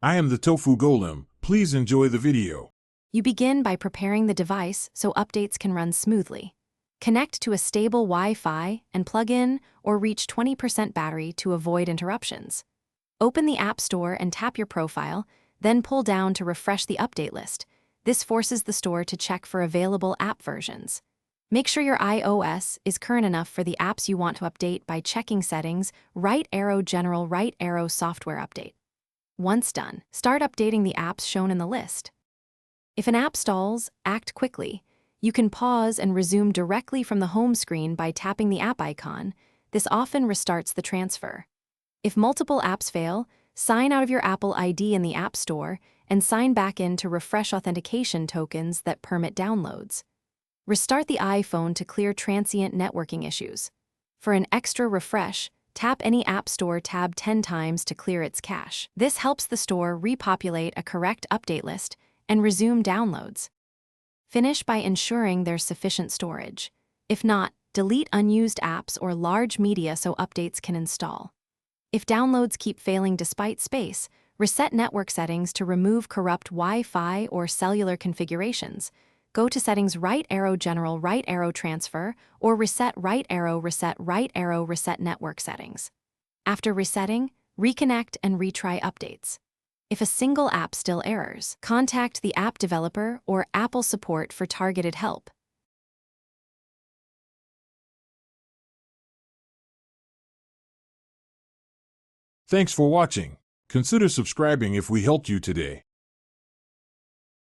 I am the Tofu Golem. Please enjoy the video. You begin by preparing the device so updates can run smoothly. Connect to a stable Wi-Fi and plug in or reach 20% battery to avoid interruptions. Open the App Store and tap your profile, then pull down to refresh the update list. This forces the store to check for available app versions. Make sure your iOS is current enough for the apps you want to update by checking Settings, right arrow General, right arrow Software Update. Once done, start updating the apps shown in the list. If an app stalls, act quickly. You can pause and resume directly from the home screen by tapping the app icon. This often restarts the transfer. If multiple apps fail, sign out of your Apple ID in the App Store and sign back in to refresh authentication tokens that permit downloads. Restart the iPhone to clear transient networking issues. For an extra refresh, tap any App Store tab 10 times to clear its cache. This helps the store repopulate a correct update list and resume downloads. Finish by ensuring there's sufficient storage. If not, delete unused apps or large media so updates can install. If downloads keep failing despite space, reset network settings to remove corrupt Wi-Fi or cellular configurations. Go to Settings, right arrow General, right arrow Transfer, or Reset, right arrow Reset Network Settings. After resetting, reconnect and retry updates. If a single app still errors, contact the app developer or Apple support for targeted help. Thanks for watching. Consider subscribing if we helped you today.